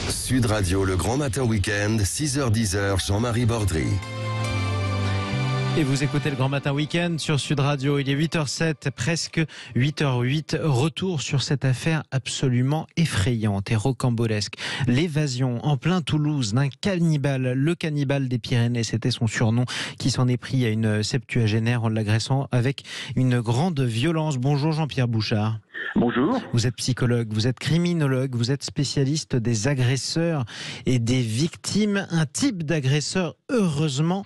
Sud Radio, le Grand Matin Week-end, 6h-10h, Jean-Marie Bordry. Et vous écoutez le Grand Matin Week-end sur Sud Radio. Il est 8h07, presque 8h08. Retour sur cette affaire absolument effrayante et rocambolesque. L'évasion en plein Toulouse d'un cannibale. Le cannibale des Pyrénées, c'était son surnom, qui s'en est pris à une septuagénaire en l'agressant avec une grande violence. Bonjour Jean-Pierre Bouchard. Bonjour. Vous êtes psychologue, vous êtes criminologue, vous êtes spécialiste des agresseurs et des victimes. Un type d'agresseur, heureusement,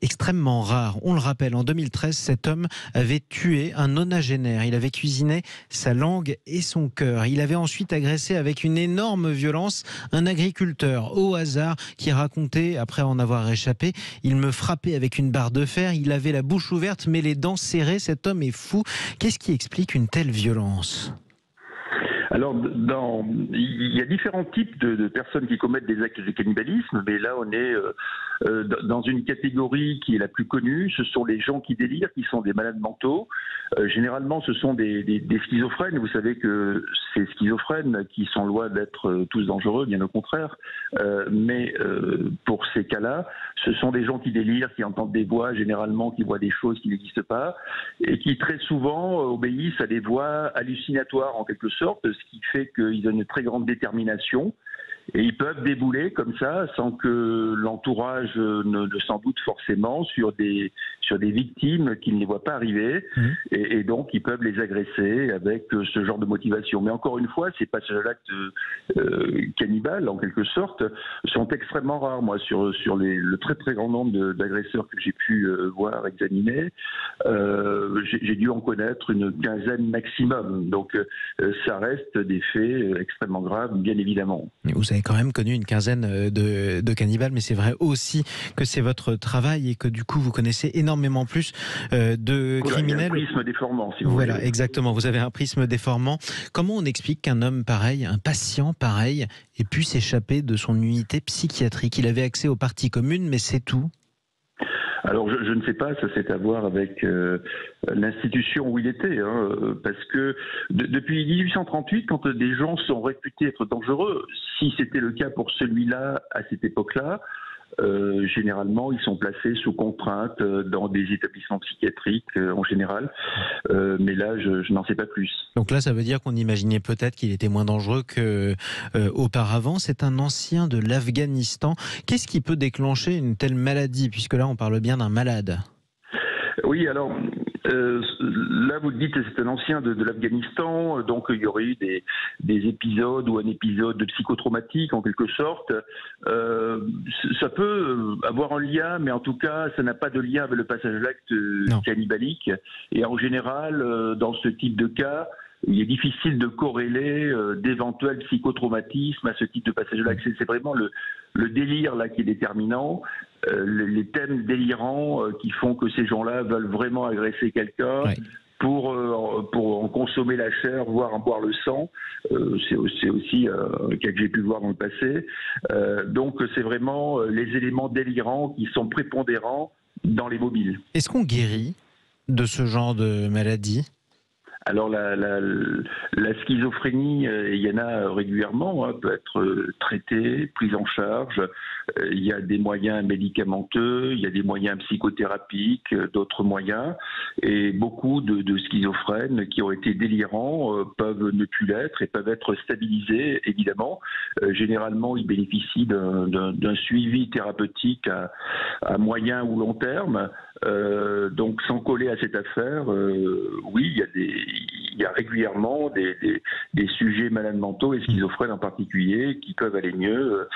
extrêmement rare. On le rappelle, en 2013, cet homme avait tué un nonagénaire. Il avait cuisiné sa langue et son cœur. Il avait ensuite agressé avec une énorme violence un agriculteur au hasard qui racontait, après en avoir échappé, il me frappait avec une barre de fer, il avait la bouche ouverte mais les dents serrées. Cet homme est fou. Qu'est-ce qui explique une telle violence ? Alors, il y a différents types de personnes qui commettent des actes de cannibalisme, mais là, on est dans une catégorie qui est la plus connue. Ce sont les gens qui délirent, qui sont des malades mentaux. Généralement, ce sont des schizophrènes. Vous savez que ces schizophrènes, qui sont loin d'être tous dangereux, bien au contraire, mais pour ces cas-là, ce sont des gens qui délirent, qui entendent des voix, généralement qui voient des choses qui n'existent pas, et qui très souvent obéissent à des voix hallucinatoires en quelque sorte, ce qui fait qu'ils ont une très grande détermination. Et ils peuvent débouler comme ça sans que l'entourage ne s'en doute forcément sur des victimes qui ne les voient pas arriver. Et donc ils peuvent les agresser avec ce genre de motivation. Mais encore une fois, ces passages à l'acte cannibale, en quelque sorte, sont extrêmement rares. Moi, sur le très très grand nombre d'agresseurs que j'ai pu voir, examiner, j'ai dû en connaître une quinzaine maximum. Donc ça reste des faits extrêmement graves, bien évidemment. Vous avez quand même connu une quinzaine de cannibales, mais c'est vrai aussi que c'est votre travail et que du coup vous connaissez énormément plus de criminels. Il y a un prisme déformant, si vous voulez. Voilà, exactement. Vous avez un prisme déformant. Comment on explique qu'un homme pareil, un patient pareil, ait pu s'échapper de son unité psychiatrique? Il avait accès aux parties communes, mais c'est tout. Alors je ne sais pas, ça c'est à voir avec l'institution où il était, parce que depuis 1838, quand des gens sont réputés être dangereux, si c'était le cas pour celui-là à cette époque-là, généralement ils sont placés sous contrainte dans des établissements psychiatriques en général, mais là je n'en sais pas plus. Donc là ça veut dire qu'on imaginait peut-être qu'il était moins dangereux qu'auparavant. C'est un ancien de l'Afghanistan. Qu'est-ce qui peut déclencher une telle maladie, puisque là on parle bien d'un malade? Oui, alors là vous le dites, c'est un ancien de l'Afghanistan, donc il y aurait eu des épisodes ou un épisode psychotraumatique en quelque sorte. Ça peut avoir un lien, mais en tout cas ça n'a pas de lien avec le passage à l'acte cannibalique. Et en général, dans ce type de cas, il est difficile de corréler d'éventuels psychotraumatismes à ce type de passage à l'acte. C'est vraiment le délire là qui est déterminant. Les thèmes délirants qui font que ces gens-là veulent vraiment agresser quelqu'un pour en consommer la chair, voire en boire le sang. C'est aussi un cas que j'ai pu voir dans le passé. Donc c'est vraiment les éléments délirants qui sont prépondérants dans les mobiles. Est-ce qu'on guérit de ce genre de maladie ? Alors la schizophrénie, il y en a régulièrement, peut être traitée, prise en charge. Il y a des moyens médicamenteux, il y a des moyens psychothérapiques, d'autres moyens. Et beaucoup de schizophrènes qui ont été délirants peuvent ne plus l'être et peuvent être stabilisés, évidemment. Généralement, ils bénéficient d'un suivi thérapeutique à moyen ou long terme. Donc sans coller à cette affaire, oui, il y a régulièrement des sujets malades mentaux et schizophrènes en particulier qui peuvent aller mieux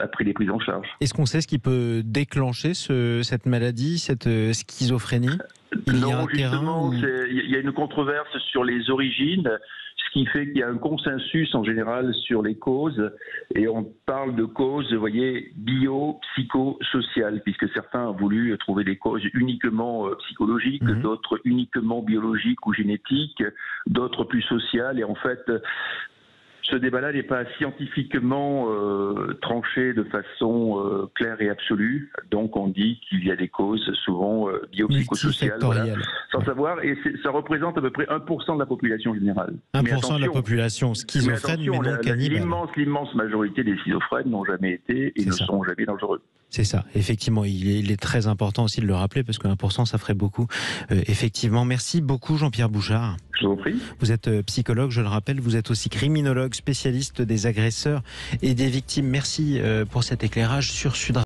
après les prises en charge. Est-ce qu'on sait ce qui peut déclencher cette maladie, cette schizophrénie? Non, justement, il y a une controverse sur les origines, ce qui fait qu'il y a un consensus en général sur les causes, et on parle de causes, vous voyez, bio-psychosociales, puisque certains ont voulu trouver des causes uniquement psychologiques, d'autres uniquement biologiques ou génétiques, d'autres plus sociales, et en fait, ce débat-là n'est pas scientifiquement tranché de façon claire et absolue. Donc on dit qu'il y a des causes souvent biopsychosociales, sans savoir, et ça représente à peu près 1% de la population générale. 1% de la population schizophrène, mais non cannibale. L'immense majorité des schizophrènes n'ont jamais été et ne sont jamais dangereux. C'est ça, effectivement, il est très important aussi de le rappeler parce que 1% ça ferait beaucoup. Effectivement, merci beaucoup Jean-Pierre Bouchard. Je vous en prie. Vous êtes psychologue, je le rappelle, vous êtes aussi criminologue, spécialiste des agresseurs et des victimes. Merci pour cet éclairage sur Sud Radio.